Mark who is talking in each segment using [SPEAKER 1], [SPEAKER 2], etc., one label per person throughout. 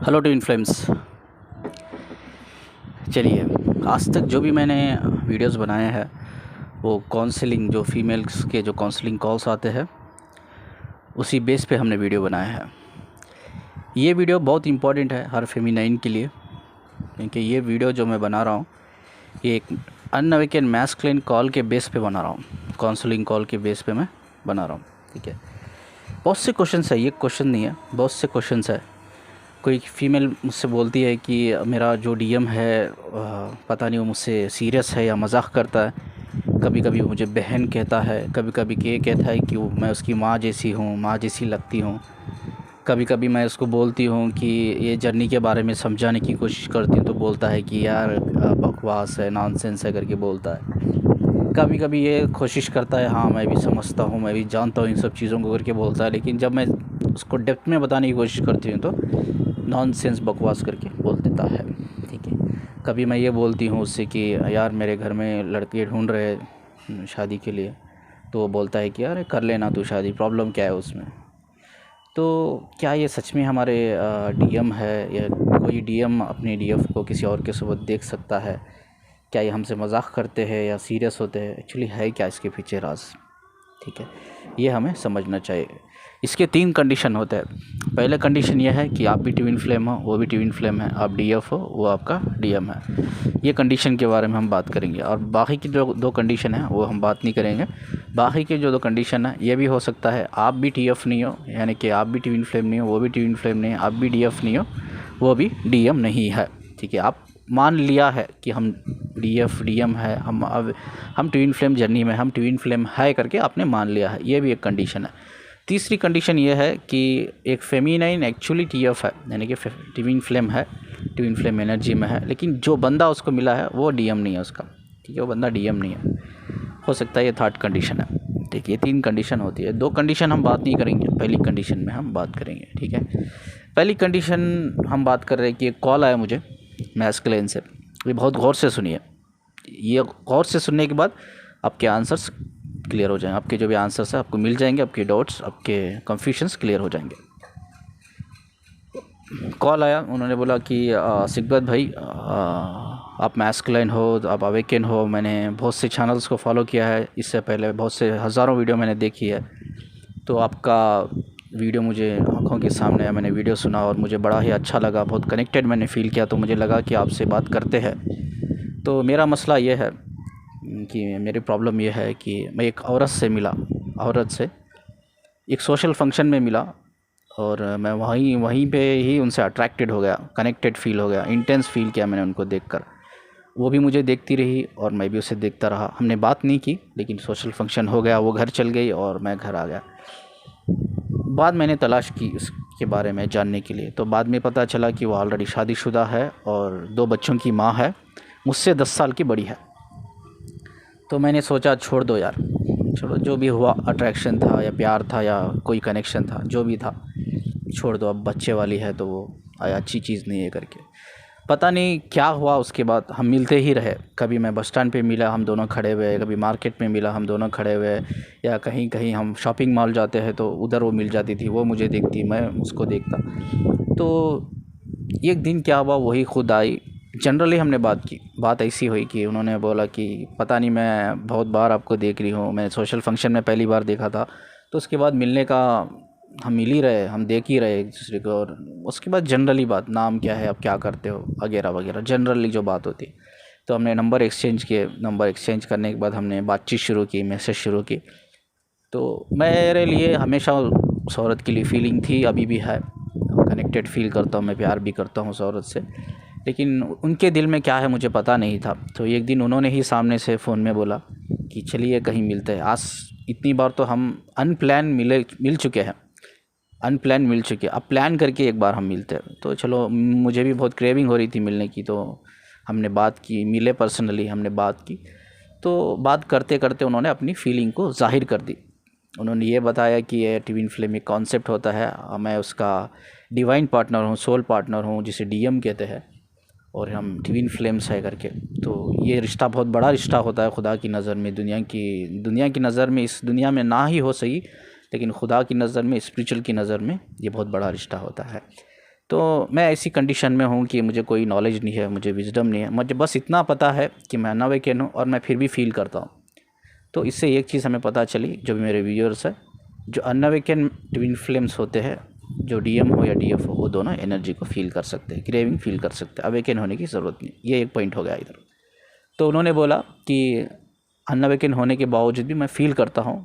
[SPEAKER 1] Hello twin flames. चलिए, आज तक जो भी मैंने वीडियोस बनाए हैं वो काउंसलिंग, जो फीमेल्स के जो काउंसलिंग कॉल्स आते हैं उसी बेस पे हमने वीडियो बनाया है। ये वीडियो बहुत इम्पोर्टेंट है हर फेमिनाइन के लिए, क्योंकि ये वीडियो जो मैं बना रहा हूँ ये एक अनअवेकन मैस्कुलिन कॉल के बेस पे बना रहा हूँ, काउंसलिंग कॉल के बेस पे मैं बना रहा हूँ। ठीक है, बहुत से क्वेश्चंस है, ये क्वेश्चन नहीं है, बहुत से क्वेश्चंस है। कोई फीमेल मुझसे बोलती है कि मेरा जो डीएम है पता नहीं वो मुझसे सीरियस है या मजाक करता है। कभी कभी मुझे बहन कहता है, कभी कभी ये कहता है कि मैं उसकी माँ जैसी हूँ, माँ जैसी लगती हूँ। कभी कभी मैं उसको बोलती हूँ कि ये जर्नी के बारे में समझाने की कोशिश करती हूँ तो बोलता है कि यार बकवास है, नॉनसेंस है करके बोलता है। कभी कभी ये कोशिश करता है हाँ मैं भी समझता हूँ, मैं भी जानता हूँ इन सब चीज़ों को करके बोलता है, लेकिन जब मैं उसको डेप्थ में बताने की कोशिश करती हूँ तो नॉनसेंस बकवास करके बोल देता है। ठीक है, कभी मैं ये बोलती हूँ उससे कि यार मेरे घर में लड़के ढूंढ रहे शादी के लिए, तो वो बोलता है कि यार कर लेना तू शादी, प्रॉब्लम क्या है उसमें। तो क्या ये सच में हमारे डीएम है या कोई डीएम अपने डीएफ को किसी और के साथ देख सकता है? क्या ये हमसे मजाक करते हैं या सीरियस होते हैं? एक्चुअली है क्या इसके पीछे राज? ठीक है, ये हमें समझना चाहिए। इसके 3 कंडीशन होते हैं। पहले कंडीशन ये है कि आप भी ट्विन फ्लेम हो, वो भी ट्विन फ्लेम है, आप डीएफ हो, वो आपका डीएम है। ये कंडीशन के बारे में हम बात करेंगे, और बाकी की जो 2 कंडीशन है वो हम बात नहीं करेंगे। बाकी के जो 2 कंडीशन है, ये भी हो सकता है आप भी टीएफ नहीं हो, यानी कि आप भी ट्विन फ्लेम नहीं हो, वो भी ट्विन फ्लेम नहीं है, आप भी डीएफ नहीं हो, वो भी डीएम नहीं है। ठीक है, आप मान लिया है कि हम डीएफ डीएम है, हम ट्विन फ्लेम जर्नी में हम ट्विन फ्लेम है करके आपने मान लिया है, ये भी एक कंडीशन है। तीसरी कंडीशन ये है कि एक फेमिनाइन एक्चुअली टीएफ है, यानी कि ट्विन फ्लेम है, ट्विन फ्लेम एनर्जी में है, लेकिन जो बंदा उसको मिला है वो डीएम नहीं है उसका। ठीक है, वो बंदा डीएम नहीं है, हो सकता है ये 3rd कंडीशन है। ठीक है, ये 3 कंडीशन होती है। 2 कंडीशन हम बात नहीं करेंगे, पहली कंडीशन में हम बात करेंगे। ठीक है, पहली कंडीशन हम बात कर रहे हैं कि एक कॉल आया मुझे मैस्कुलिन से। ये बहुत गौर से सुनिए, ये गौर से सुनने के बाद आपके आंसर्स क्लियर हो जाएंगे, आपके जो भी आंसर्स हैं आपको मिल जाएंगे, आपके डाउट्स, आपके कन्फ्यूजन्स क्लियर हो जाएंगे। कॉल आया, उन्होंने बोला कि सिकबत भाई आप मैस्कुलिन हो, आप अवेकन हो, मैंने बहुत से चैनल्स को फॉलो किया है, इससे पहले बहुत से हज़ारों वीडियो मैंने देखी है, तो आपका वीडियो मुझे आंखों के सामने आया, मैंने वीडियो सुना और मुझे बड़ा ही अच्छा लगा, बहुत कनेक्टेड मैंने फ़ील किया, तो मुझे लगा कि आपसे बात करते हैं। तो मेरा मसला ये है कि मेरी प्रॉब्लम ये है कि मैं एक औरत से मिला, औरत से एक सोशल फंक्शन में मिला, और मैं वहीं पे ही उनसे अट्रैक्टेड हो गया, कनेक्टेड फ़ील हो गया, इंटेंस फ़ील किया मैंने उनको देखकर। वो भी मुझे देखती रही और मैं भी उसे देखता रहा। हमने बात नहीं की, लेकिन सोशल फंक्शन हो गया, वो घर चल गई और मैं घर आ गया। बाद मैंने तलाश की उसके बारे में जानने के लिए, तो बाद में पता चला कि वो ऑलरेडी शादीशुदा है और 2 बच्चों की माँ है, मुझसे 10 साल की बड़ी है। तो मैंने सोचा छोड़ दो यार, छोड़ो, जो भी हुआ अट्रैक्शन था या प्यार था या कोई कनेक्शन था, जो भी था छोड़ दो, अब बच्चे वाली है तो वो अच्छी चीज़ नहीं है करके। पता नहीं क्या हुआ, उसके बाद हम मिलते ही रहे। कभी मैं बस स्टैंड पे मिला, हम दोनों खड़े हुए, कभी मार्केट में मिला, हम दोनों खड़े हुए, या कहीं कहीं हम शॉपिंग मॉल जाते हैं तो उधर वो मिल जाती थी, वो मुझे देखती, मैं उसको देखता। तो एक दिन क्या हुआ, वही खुद आई। जनरली हमने बात की, बात ऐसी हुई कि उन्होंने बोला कि पता नहीं मैं बहुत बार आपको देख रही हूँ, मैं सोशल फंक्शन में पहली बार देखा था, तो उसके बाद मिलने का हम मिल ही रहे, हम देख ही रहे एक दूसरे को, और उसके बाद जनरली बात, नाम क्या है, आप क्या करते हो, वगैरह वगैरह, जनरली जो बात होती है। तो हमने नंबर एक्सचेंज किए, नंबर एक्सचेंज करने के बाद हमने बातचीत शुरू की, मैसेज शुरू की। तो मेरे लिए हमेशा उस औरत के लिए फ़ीलिंग थी, अभी भी है, कनेक्टेड फ़ील करता हूँ, मैं प्यार भी करता हूँ उस औरत से, लेकिन उनके दिल में क्या है मुझे पता नहीं था। तो एक दिन उन्होंने ही सामने से फ़ोन में बोला कि चलिए कहीं मिलते हैं। आज इतनी बार तो हम अनप्लान मिल चुके हैं, अनप्लान मिल चुके, अब प्लान करके एक बार हम मिलते हैं। तो चलो, मुझे भी बहुत क्रेविंग हो रही थी मिलने की, तो हमने बात की, मिले पर्सनली, हमने बात की। तो बात करते करते उन्होंने अपनी फ़ीलिंग को ज़ाहिर कर दी। उन्होंने ये बताया कि ये ट्विन फ्लेम एक कॉन्सेप्ट होता है, मैं उसका डिवाइन पार्टनर हूँ, सोल पार्टनर हूँ, जिसे डीएम कहते हैं, और हम ट्विन फ्लेम्स है करके। तो ये रिश्ता बहुत बड़ा रिश्ता होता है खुदा की नज़र में, दुनिया की नज़र में, इस दुनिया में ना ही हो सही, लेकिन खुदा की नज़र में, स्पिरिचुअल की नज़र में ये बहुत बड़ा रिश्ता होता है। तो मैं ऐसी कंडीशन में हूँ कि मुझे कोई नॉलेज नहीं है, मुझे विजडम नहीं है, मुझे बस इतना पता है कि मैं अनअवेकन हूँ और मैं फिर भी फील करता हूँ। तो इससे एक चीज़ हमें पता चली, जो भी मेरे व्यूअर्स है, जो अनअवेकन ट्विन फ्लेम्स होते हैं, जो डीएम हो या डीएफ हो, वो दोनों एनर्जी को फील कर सकते हैं, क्रेविंग फील कर सकते हैं, अवेकन होने की ज़रूरत नहीं। ये एक पॉइंट हो गया इधर। तो उन्होंने बोला कि अनअवेकन होने के बावजूद भी मैं फ़ील करता हूँ।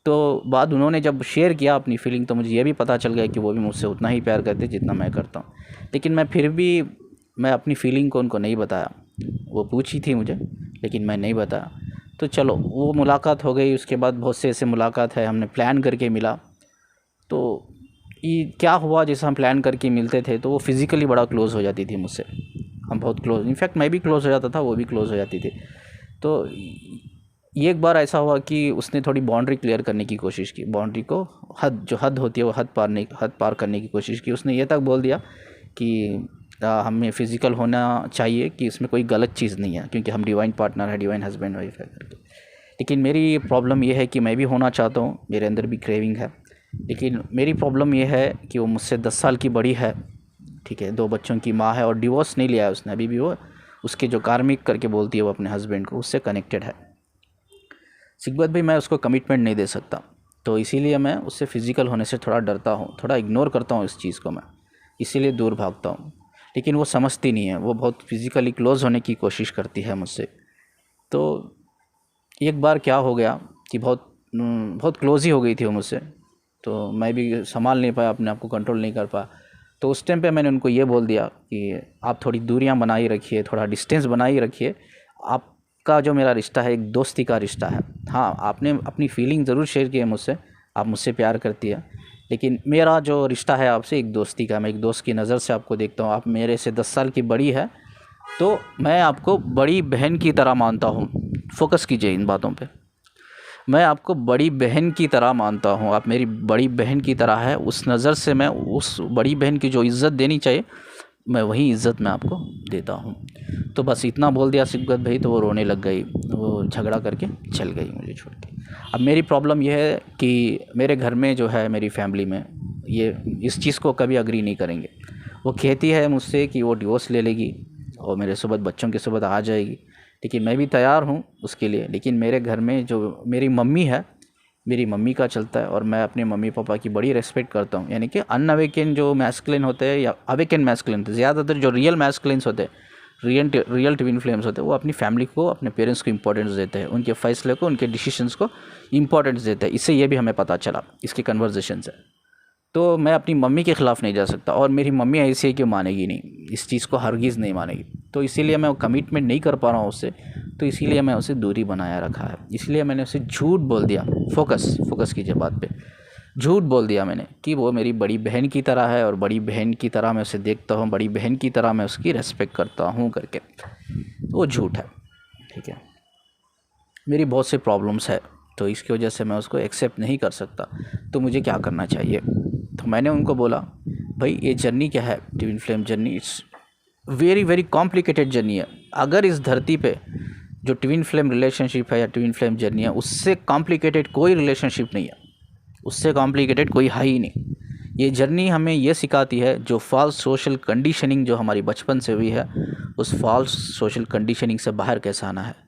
[SPEAKER 1] तो बाद उन्होंने जब शेयर किया अपनी फीलिंग, तो मुझे ये भी पता चल गया कि वो भी मुझसे उतना ही प्यार करते जितना मैं करता हूँ। लेकिन मैं फिर भी मैं अपनी फीलिंग को उनको नहीं बताया। वो पूछी थी मुझे, लेकिन मैं नहीं बताया। तो चलो, वो मुलाकात हो गई। उसके बाद बहुत से ऐसे मुलाकात है, हमने प्लान करके मिला। तो ये क्या हुआ, जैसे हम प्लान करके मिलते थे तो वो फिज़िकली बड़ा क्लोज़ हो जाती थी मुझसे। हम बहुत क्लोज़, इनफैक्ट मैं भी क्लोज़ हो जाता था, वो भी क्लोज़ हो जाती थी। तो ये एक बार ऐसा हुआ कि उसने थोड़ी बाउंड्री क्लियर करने की कोशिश की, बाउंड्री को, जो हद होती है वो हद पार करने की कोशिश की। उसने ये तक बोल दिया कि हमें फ़िज़िकल होना चाहिए, कि इसमें कोई गलत चीज़ नहीं है, क्योंकि हम डिवाइन पार्टनर है, डिवाइन हस्बैंड वाइफ है करके। लेकिन मेरी प्रॉब्लम ये है कि मैं भी होना चाहता हूँ, मेरे अंदर भी क्रेविंग है। लेकिन मेरी प्रॉब्लम ये है कि वो मुझसे 10 साल की बड़ी है, ठीक है, 2 बच्चों की माँ है, और डिवोर्स नहीं लिया है उसने अभी भी। वो उसके जो कार्मिक करके बोलती है वो अपने हस्बैंड को, उससे कनेक्टेड है। सिकबत भाई, मैं उसको कमिटमेंट नहीं दे सकता, तो इसीलिए मैं उससे फ़िज़िकल होने से थोड़ा डरता हूँ, थोड़ा इग्नोर करता हूँ इस चीज़ को मैं, इसीलिए दूर भागता हूँ। लेकिन वो समझती नहीं है, वो बहुत फ़िज़िकली क्लोज़ होने की कोशिश करती है मुझसे। तो एक बार क्या हो गया कि बहुत क्लोज़ ही हो गई थी वो मुझसे, तो मैं भी संभाल नहीं पाया, अपने आप को कंट्रोल नहीं कर पाया। तो उस टाइम पे मैंने उनको ये बोल दिया कि आप थोड़ी दूरियां बना ही रखिए, थोड़ा डिस्टेंस बना ही रखिए। आपका जो मेरा रिश्ता है एक दोस्ती का रिश्ता है। हाँ, आपने अपनी फीलिंग ज़रूर शेयर की है मुझसे, आप मुझसे प्यार करती है, लेकिन मेरा जो रिश्ता है आपसे एक दोस्ती का, मैं एक दोस्त की नज़र से आपको देखता हूँ। आप मेरे से 10 साल की बड़ी है, तो मैं आपको बड़ी बहन की तरह मानता हूँ। फोकस कीजिए इन बातों पे। मैं आपको बड़ी बहन की तरह मानता हूँ, आप मेरी बड़ी बहन की तरह है। उस नज़र से मैं उस बड़ी बहन की जो इज़्ज़त देनी चाहिए, मैं वही इज़्ज़त मैं आपको देता हूँ। तो बस इतना बोल दिया सिकबत भाई, तो वो रोने लग गई, वो झगड़ा करके चल गई मुझे छोड़ के। अब मेरी प्रॉब्लम यह है कि मेरे घर में जो है, मेरी फैमिली में, ये इस चीज़ को कभी अग्री नहीं करेंगे। वो कहती है मुझसे कि वो डिवोर्स ले लेगी और मेरे सोबत, बच्चों के सोबत आ जाएगी। लेकिन मैं भी तैयार हूँ उसके लिए। लेकिन मेरे घर में जो मेरी मम्मी है, मेरी मम्मी का चलता है, और मैं अपने मम्मी पापा की बड़ी रिस्पेक्ट करता हूँ। यानी कि अनअवेकन जो मैस्कुलिन होते हैं या अवेकन मैस्कुलिन, ज़्यादातर जो रियल मैस्कुलिन्स होते हैं, रियल ट्विन फ्लेम्स होते हैं, वो अपनी फैमिली को, अपने पेरेंट्स को इंपॉर्टेंस देते हैं, उनके फैसले को, उनके डिसीजंस को इंपॉर्टेंस देते हैं। इससे ये भी हमें पता चला इसके कन्वर्जेशन से। तो मैं अपनी मम्मी के ख़िलाफ़ नहीं जा सकता, और मेरी मम्मी ऐसी है कि मानेगी नहीं, इस चीज़ को हरगिज़ नहीं मानेगी। तो इसीलिए मैं कमिटमेंट नहीं कर पा रहा हूँ उससे, तो इसीलिए मैं उसे दूरी बनाया रखा है। इसलिए मैंने उसे झूठ बोल दिया। फोकस कीजिए बात पे। झूठ बोल दिया मैंने कि वो मेरी बड़ी बहन की तरह है, और बड़ी बहन की तरह मैं उसे देखता हूँ, बड़ी बहन की तरह मैं उसकी रेस्पेक्ट करता हूँ करके। वो झूठ है, ठीक है। मेरी बहुत सी प्रॉब्लम्स है, तो इसकी वजह से मैं उसको एक्सेप्ट नहीं कर सकता। तो मुझे क्या करना चाहिए? तो मैंने उनको बोला, भाई ये जर्नी क्या है, twin flame journey, it's very very complicated journey है। अगर इस धरती पे जो ट्विन फ्लेम रिलेशनशिप है या ट्विन फ्लेम जर्नी है, उससे कॉम्प्लिकेटेड कोई रिलेशनशिप नहीं है, उससे कॉम्प्लिकेटेड कोई है ही नहीं। ये जर्नी हमें ये सिखाती है, जो फॉल्स सोशल कंडीशनिंग जो हमारी बचपन से हुई है, उस फॉल्स सोशल कंडीशनिंग से बाहर कैसे आना है।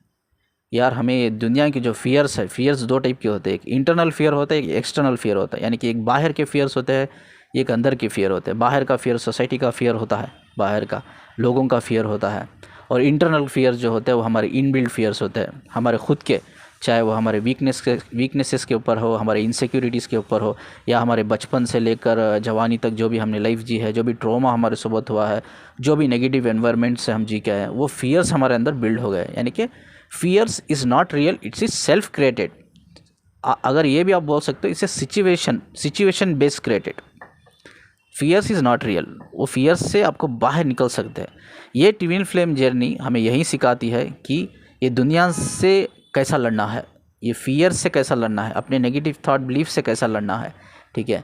[SPEAKER 1] यार, हमें दुनिया की जो फियर्स है, फियर्स 2 टाइप के होते हैं, एक इंटरनल फियर होता है, एक एक्सटर्नल फियर होता है। यानी कि एक बाहर के फियर्स होते हैं, एक अंदर के फियर होते हैं। बाहर का फियर सोसाइटी का फियर होता है, बाहर का लोगों का फियर होता है, और इंटरनल फियर जो होते हैं वो हमारे इनबिल्ट फियर्स होते हैं, हमारे खुद के, चाहे वो हमारे वीकनेसेस के ऊपर हो, हमारे इनसिक्योरिटीज़ के ऊपर हो, या हमारे बचपन से लेकर जवानी तक जो भी हमने लाइफ जी है, जो भी ट्रॉमा हमारे साथ हुआ है, जो भी नेगेटिव एनवायरनमेंट से हम जी के आए हैं, वो फियर्स हमारे अंदर बिल्ड हो गए। यानी कि fears is not real, it's is self created. अगर ये भी आप बोल सकते हो, इसे situation based created. Fears is not real, वो फियर्स से आपको बाहर निकल सकते हैं। ये ट्विन फ्लेम जर्नी हमें यही सिखाती है कि ये दुनिया से कैसा लड़ना है, ये फियर से कैसा लड़ना है, अपने नेगेटिव थॉट बिलीफ से कैसा लड़ना है, ठीक है।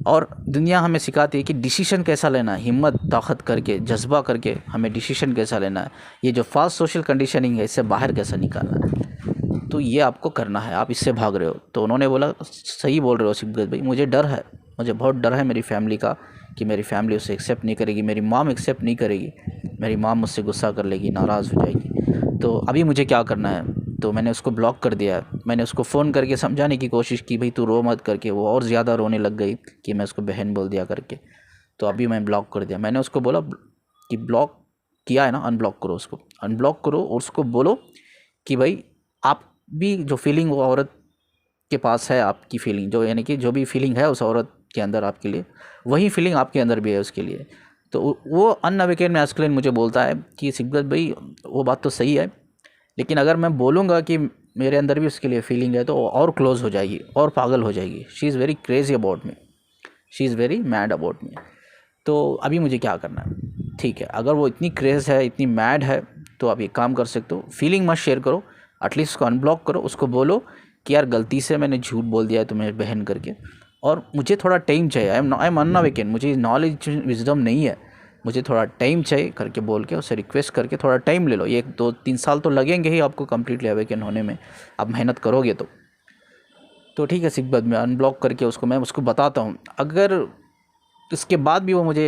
[SPEAKER 1] और दुनिया हमें सिखाती है कि डिसीजन कैसा लेना है, हिम्मत ताकत करके, जज्बा करके हमें डिसीजन कैसा लेना है। ये जो फास्ट सोशल कंडीशनिंग है, इससे बाहर कैसा निकालना है, तो ये आपको करना है, आप इससे भाग रहे हो। तो उन्होंने बोला, सही बोल रहे हो सिकबत भाई, मुझे डर है, मुझे बहुत डर है मेरी फैमिली का, कि मेरी फैमिली उसे एक्सेप्ट नहीं करेगी, मेरी मॉम एक्सेप्ट नहीं करेगी, मेरी मॉम मुझसे गुस्सा कर लेगी, नाराज़ हो जाएगी। तो अभी मुझे क्या करना है? तो मैंने उसको ब्लॉक कर दिया है। मैंने उसको फ़ोन करके समझाने की कोशिश की, भाई तू रो मत करके। वो और ज़्यादा रोने लग गई कि मैं उसको बहन बोल दिया करके। तो अभी मैं ब्लॉक कर दिया। मैंने उसको बोला कि ब्लॉक किया है ना, अनब्लॉक करो उसको, अनब्लॉक करो और उसको बोलो कि भाई आप भी जो फीलिंग वो औरत के पास है, आपकी फीलिंग जो, यानी कि जो भी फीलिंग है उस औरत के अंदर आपके लिए, वही फीलिंग आपके अंदर भी है उसके लिए। तो वो अनअवेकेन मैस्कुलिन मुझे बोलता है कि सिकंदर भाई वो बात तो सही है, लेकिन अगर मैं बोलूँगा कि मेरे अंदर भी उसके लिए फीलिंग है तो वो और क्लोज हो जाएगी और पागल हो जाएगी। She is very crazy about me, she is very mad about me. तो अभी मुझे क्या करना है? ठीक है, अगर वो इतनी क्रेज़ है, इतनी मैड है, तो आप एक काम कर सकते हो, फीलिंग मत शेयर करो, एटलीस्ट उसको अनब्लॉक करो। उसको बोलो कि यार गलती से मैंने झूठ बोल दिया है तुम्हें बहन करके, और मुझे थोड़ा टाइम चाहिए, आई एम अनअवेकन, मुझे नॉलेज विजडम नहीं है, मुझे थोड़ा टाइम चाहिए करके बोल के उसे रिक्वेस्ट करके थोड़ा टाइम ले लो। 1 2 3 साल तो लगेंगे ही आपको कम्प्लीटली अवेकन होने में, आप मेहनत करोगे तो ठीक है। सिक बाद में अनब्लॉक करके उसको मैं उसको बताता हूँ। अगर उसके बाद भी वो मुझे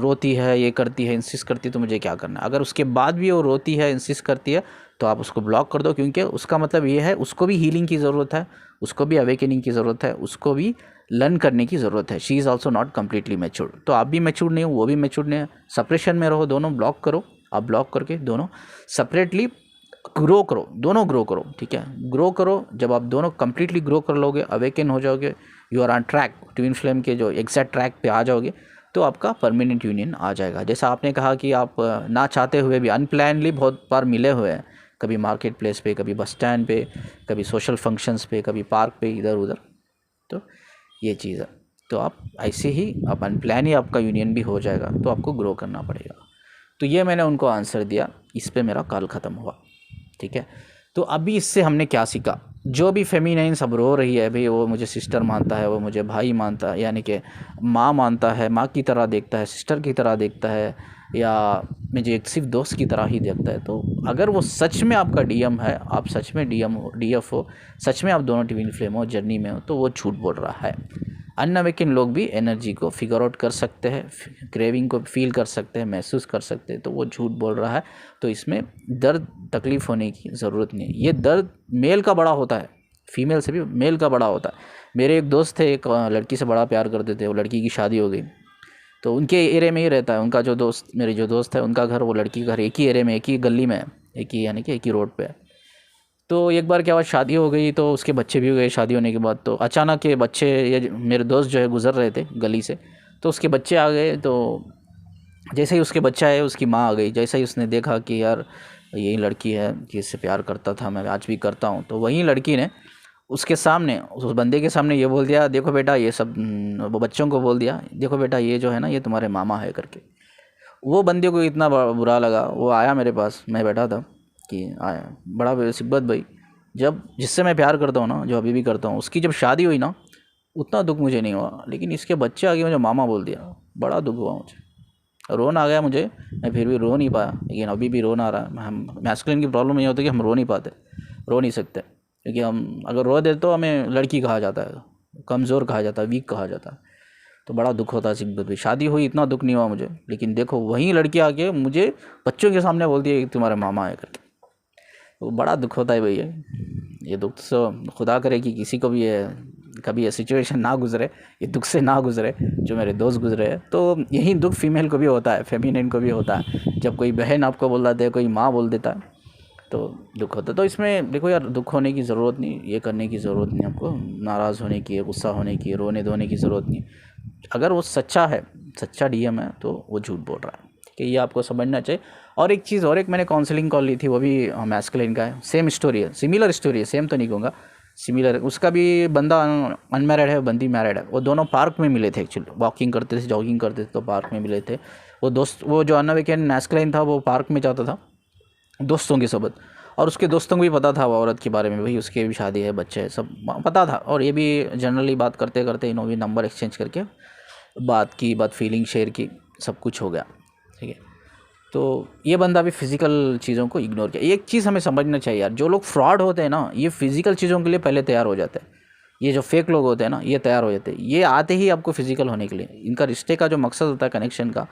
[SPEAKER 1] रोती है, ये करती है, इंसिस्ट करती है, तो मुझे क्या करना है? अगर उसके बाद भी वो रोती है, इंसिस्ट करती है, तो आप उसको ब्लॉक कर दो, क्योंकि उसका मतलब ये है उसको भी हीलिंग की ज़रूरत है, उसको भी अवेकनिंग की ज़रूरत है, उसको भी लर्न करने की ज़रूरत है। She is also not completely matured. तो आप भी मैच्योर्ड नहीं हो, वो भी मैच्योर्ड नहीं है, सेपरेशन में रहो, दोनों ब्लॉक करो। आप ब्लॉक करके दोनों सेपरेटली ग्रो करो, दोनों ग्रो करो, ठीक है, ग्रो करो। जब आप दोनों कंप्लीटली ग्रो कर लोगे, अवेकन हो जाओगे, you are on track, twin flame के जो एग्जैक्ट ट्रैक पे आ जाओगे, तो आपका परमानेंट यूनियन आ जाएगा। जैसा आपने कहा कि आप ना चाहते हुए भी अनप्लानली बहुत बार मिले हुए हैं, कभी मार्केट प्लेस पे, कभी बस स्टैंड पे, कभी सोशल फंक्शंस पे, कभी पार्क पे, इधर उधर। तो ये चीज़ है। तो आप ऐसे ही आप अनप्लान ही आपका यूनियन भी हो जाएगा, तो आपको ग्रो करना पड़ेगा। तो ये मैंने उनको आंसर दिया, इस पे मेरा कॉल ख़त्म हुआ, ठीक है। तो अभी इससे हमने क्या सीखा? जो भी फेमिनाइन सब रो रही है भाई, वो मुझे सिस्टर मानता है, वो मुझे भाई मानता है, यानी कि माँ मानता है, माँ की तरह देखता है, सिस्टर की तरह देखता है, या मुझे एक सिर्फ दोस्त की तरह ही देखता है। तो अगर वो सच में आपका डीएम है, आप सच में डीएम हो, डीएफ हो, सच में आप दोनों ट्विन फ्लेम हो, जर्नी में हो, तो वो झूठ बोल रहा है। अनअवेकन लोग भी एनर्जी को फिगर आउट कर सकते हैं, क्रेविंग को फील कर सकते हैं, महसूस कर सकते हैं, तो वो झूठ बोल रहा है। तो इसमें दर्द तकलीफ़ होने की ज़रूरत नहीं है। ये दर्द मेल का बड़ा होता है, फीमेल से भी मेल का बड़ा होता है। मेरे एक दोस्त थे, एक लड़की से बड़ा प्यार करते थे, वो लड़की की शादी हो गई, तो उनके एरिया में ही रहता है उनका जो दोस्त, मेरे जो दोस्त है उनका घर, वो लड़की का घर एक ही एरिया में, एक ही गली में है, एक ही, यानी कि एक ही रोड पे है। तो एक बार क्या हुआ, शादी हो गई, तो उसके बच्चे भी हो गए शादी होने के बाद। तो अचानक के बच्चे, ये मेरे दोस्त जो है गुज़र रहे थे गली से, तो उसके बच्चे आ गए। तो जैसे ही उसके बच्चा है, उसकी माँ आ गई। जैसे ही उसने देखा कि यार यही लड़की है कि इससे प्यार करता था, मैं आज भी करता हूँ, तो वही लड़की ने उसके सामने, उस बंदे के सामने ये बोल दिया, देखो बेटा ये सब, वो बच्चों को बोल दिया, देखो बेटा ये जो है ना, ये तुम्हारे मामा है करके। वो बंदे को इतना बुरा लगा, वो आया मेरे पास, मैं बैठा था कि आया बड़ा सिब्बत भाई, जब जिससे मैं प्यार करता हूँ ना, जो अभी भी करता हूँ, उसकी जब शादी हुई ना, उतना दुख मुझे नहीं हुआ, लेकिन इसके बच्चे आगे मुझे मामा बोल दिया, बड़ा दुख हुआ मुझे, रोन आ गया मुझे। मैं फिर भी रो नहीं पाया, लेकिन अभी भी रोना आ रहा है। हम मैस्कुलिन की प्रॉब्लम ये होती है कि हम रो नहीं पाते, रो नहीं सकते, क्योंकि हम अगर रो दे तो हमें लड़की कहा जाता है, कमज़ोर कहा जाता है, वीक कहा जाता है। तो बड़ा दुख होता है सिब्बत भी। शादी हुई इतना दुख नहीं हुआ मुझे, लेकिन देखो वहीं लड़की आके मुझे बच्चों के सामने बोलती है कि तुम्हारे मामा है करके, तो बड़ा दुख होता है भैया। ये दुख तो खुदा करे कि किसी को भी ये कभी ये सिचुएशन ना गुजरे, ये दुख से ना गुजरे जो मेरे दोस्त गुजरे हैं। तो यही दुख फीमेल को भी होता है, फेमिनिन को भी होता है। जब कोई बहन आपको बोल देता है, कोई माँ बोल देता है, तो दुख होता है। तो इसमें देखो यार, दुख होने की ज़रूरत नहीं, ये करने की ज़रूरत नहीं आपको, नाराज़ होने की, गुस्सा होने की, रोने धोने की ज़रूरत नहीं। अगर वो सच्चा है, सच्चा डीएम है, तो वो झूठ बोल रहा है, कि ये आपको समझना चाहिए। और एक चीज़ और, एक मैंने काउंसलिंग कॉल ली थी, वो भी मैस्कुलिन का है, सेम स्टोरी है, सिमिलर स्टोरी है, सेम तो नहीं कहूँगा, सिमिलर है। उसका भी बंदा अनमैरिड है, बंदी मैरिड है। वो दोनों पार्क में मिले थे, एक्चुअली वॉकिंग करते थे, जॉगिंग करते थे, तो पार्क में मिले थे। वो दोस्त, वो जो अनअवेकन मैस्कुलिन था, वो पार्क में जाता था दोस्तों के साथ, और उसके दोस्तों को भी पता था वो औरत के बारे में, भाई उसकी भी शादी है, बच्चे है, सब पता था। और ये भी जनरली बात करते करते इन्होंने भी नंबर एक्सचेंज करके बात की, बात फीलिंग शेयर की, सब कुछ हो गया, ठीक है। तो ये बंदा भी फिज़िकल चीज़ों को इग्नोर किया। एक चीज़ हमें समझना चाहिए यार, जो लोग फ्रॉड होते हैं ना, ये फिज़िकल चीज़ों के लिए पहले तैयार हो जाते हैं। ये जो फेक लोग होते हैं ना, ये तैयार हो जाते हैं। ये आते ही आपको फिजिकल होने के लिए, इनका रिश्ते का जो मकसद होता है कनेक्शन का,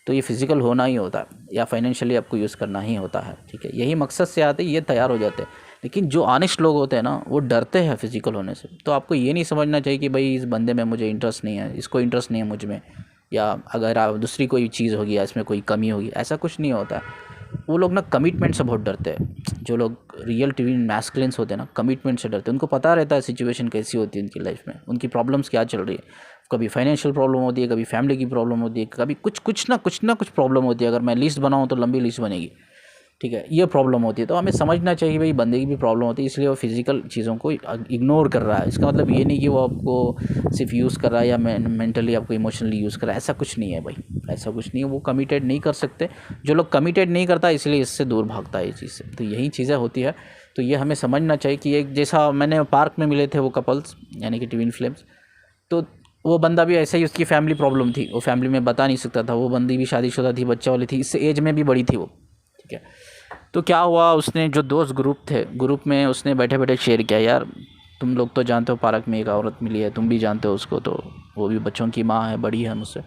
[SPEAKER 1] तो ये फिजिकल होना ही होता है या फाइनेंशियली आपको यूज़ करना ही होता है, ठीक है। यही मकसद से आते ये तैयार हो जाते हैं। लेकिन जो ऑनेस्ट लोग होते हैं ना, वो डरते हैं फिजिकल होने से। तो आपको ये नहीं समझना चाहिए कि भाई इस बंदे में मुझे इंटरेस्ट नहीं है, इसको इंटरेस्ट नहीं है मुझ में, या अगर आप दूसरी कोई चीज़ होगी या इसमें कोई कमी होगी, ऐसा कुछ नहीं होता है। वो लोग ना कमिटमेंट से बहुत डरते हैं। जो लोग रियल ट्विन मैस्कुलिन्स होते हैं ना, कमिटमेंट से डरते हैं। उनको पता रहता है सिचुएशन कैसी होती है उनकी लाइफ में, उनकी प्रॉब्लम्स क्या चल रही है। कभी फाइनेंशियल प्रॉब्लम होती है, कभी फैमिली की प्रॉब्लम होती है, कभी कुछ ना कुछ प्रॉब्लम होती है। अगर मैं लिस्ट बनाऊँ तो लंबी लिस्ट बनेगी, ठीक है। ये प्रॉब्लम होती है, तो हमें समझना चाहिए भाई बंदे की भी प्रॉब्लम होती है, इसलिए वो फिजिकल चीज़ों को इग्नोर कर रहा है। इसका मतलब ये नहीं कि वो आपको सिर्फ यूज़ कर रहा है या मेंटली आपको इमोशनली यूज़ कर रहा है, ऐसा कुछ नहीं है भाई, ऐसा कुछ नहीं है। वो कमिटेड नहीं कर सकते। जो लोग कमिटेड नहीं करता इसलिए इससे दूर भागता है ये चीज़ से, तो यही चीज़ें होती है। तो ये हमें समझना चाहिए कि एक जैसा मैंने पार्क में मिले थे वो कपल्स, यानी कि ट्विन फ्लेम्स, तो वो बंदा भी ऐसे ही, उसकी फैमिली प्रॉब्लम थी, वो फैमिली में बता नहीं सकता था। वो बंदी भी शादीशुदा थी, बच्चा वाली थी, इससे एज में भी बड़ी थी वो, ठीक है। तो क्या हुआ, उसने जो दोस्त ग्रुप थे, ग्रुप में उसने बैठे बैठे शेयर किया, यार तुम लोग तो जानते हो पार्क में एक औरत मिली है, तुम भी जानते हो उसको, तो वो भी बच्चों की माँ है, बड़ी है मुझसे,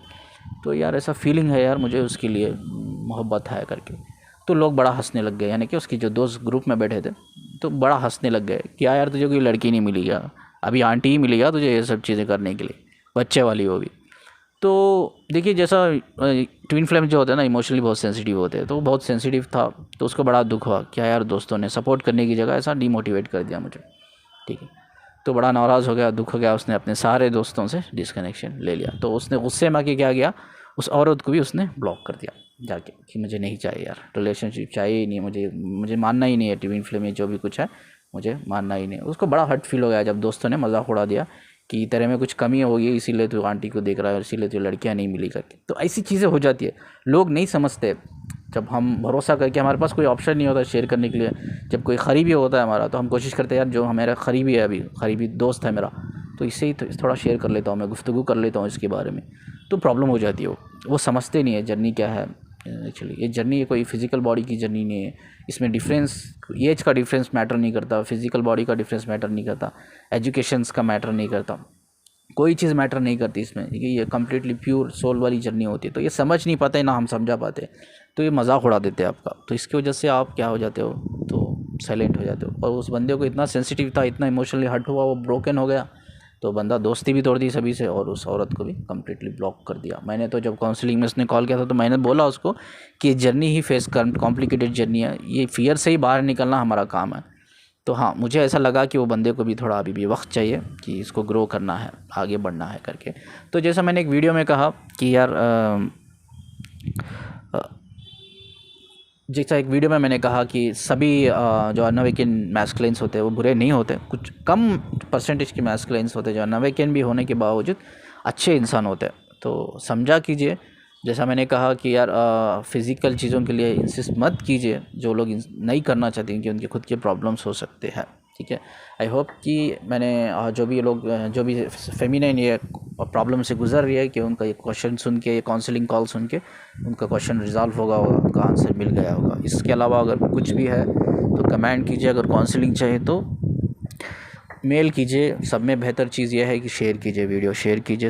[SPEAKER 1] तो यार ऐसा फीलिंग है यार मुझे उसके लिए, मोहब्बत है करके। तो लोग बड़ा हंसने लग गए, यानी कि उसकी जो दोस्त ग्रुप में बैठे थे, तो बड़ा हंसने लग गए, क्या यार तुझे कोई लड़की नहीं मिली क्या, अभी आंटी ही मिली क्या तुझे ये सब चीज़ें करने के लिए, बच्चे वाली वो भी। तो देखिए जैसा ट्विन फ्लेम जो होते हैं ना, इमोशनली बहुत सेंसिटिव होते हैं, तो वो बहुत सेंसिटिव था, तो उसको बड़ा दुख हुआ, क्या यार दोस्तों ने सपोर्ट करने की जगह ऐसा डीमोटिवेट कर दिया मुझे, ठीक है। तो बड़ा नाराज़ हो गया, दुख हो गया, उसने अपने सारे दोस्तों से डिसकनेक्शन ले लिया। तो उसने गुस्से में आके क्या किया, उस औरत को भी उसने ब्लॉक कर दिया जाके, कि मुझे नहीं चाहिए यार, रिलेशनशिप चाहिए ही नहीं मुझे मानना ही नहीं है, ट्विन फ्लेम में जो भी कुछ है मुझे मानना ही नहीं। उसको बड़ा हर्ट फील हो गया जब दोस्तों ने मजाक उड़ा दिया कि तेरे में कुछ कमी होगी इसीलिए तू आंटी को देख रहा है, इसीलिए तू लड़कियां नहीं मिली करके। तो ऐसी चीज़ें हो जाती है, लोग नहीं समझते। जब हम भरोसा करके, हमारे पास कोई ऑप्शन नहीं होता शेयर करने के लिए, जब कोई करीबी होता है हमारा, तो हम कोशिश करते हैं यार जो हमारा करीबी है, अभी करीबी दोस्त है मेरा, तो इससे ही थोड़ा शेयर कर लेता हूँ, मैं गुफ्तगू कर लेता हूँ इसके बारे में। तो प्रॉब्लम हो जाती है, वो समझते नहीं है जर्नी क्या है। एक्चुअली ये जर्नी कोई फिजिकल बॉडी की जर्नी नहीं है, इसमें डिफरेंस, एज का डिफरेंस मैटर नहीं करता, फिजिकल बॉडी का डिफरेंस मैटर नहीं करता, एजुकेशंस का मैटर नहीं करता, कोई चीज़ मैटर नहीं करती इसमें, ठीक है। ये कम्प्लीटली प्योर सोल वाली जर्नी होती है। तो ये समझ नहीं पाते ना हम समझा पाते, तो ये मजाक उड़ा देते हैं आपका। तो इसकी वजह से आप क्या हो जाते हो, तो साइलेंट हो जाते हो। और उस बंदे को इतना सेंसिटिव था, इतना इमोशनली हर्ट हुआ, वो ब्रोकन हो गया, तो बंदा दोस्ती भी तोड़ दी सभी से, और उस औरत को भी कम्प्लीटली ब्लॉक कर दिया। मैंने तो जब काउंसलिंग में उसने कॉल किया था, तो मैंने बोला उसको कि जर्नी ही फेस कर, कॉम्प्लिकेटेड जर्नी है, ये फियर से ही बाहर निकलना हमारा काम है। तो हाँ, मुझे ऐसा लगा कि वो बंदे को भी थोड़ा अभी भी वक्त चाहिए कि इसको ग्रो करना है, आगे बढ़ना है करके। तो जैसा मैंने एक वीडियो में कहा कि यार जैसा एक वीडियो में मैंने कहा कि सभी जो अनअवेकन मैस्कुलिन्स होते हैं वो बुरे नहीं होते, कुछ कम परसेंटेज के मैस्कुलिन्स होते हैं जो अनअवेकन भी होने के बावजूद अच्छे इंसान होते हैं। तो समझा कीजिए, जैसा मैंने कहा कि यार फिज़िकल चीज़ों के लिए इंसिस्ट मत कीजिए, जो लोग नहीं करना चाहते हैं कि उनके खुद के प्रॉब्लम्स हो सकते हैं, ठीक है। आई होप कि मैंने जो भी लोग जो भी फेमिनाइन ये प्रॉब्लम से गुजर रही है, कि उनका ये क्वेश्चन सुन के, ये काउंसलिंग कॉल सुन के उनका क्वेश्चन रिजॉल्व होगा, उनका आंसर मिल गया होगा। इसके अलावा अगर कुछ भी है तो कमेंट कीजिए, अगर काउंसलिंग चाहिए तो मेल कीजिए। सब में बेहतर चीज़ यह है कि शेयर कीजिए, वीडियो शेयर कीजिए।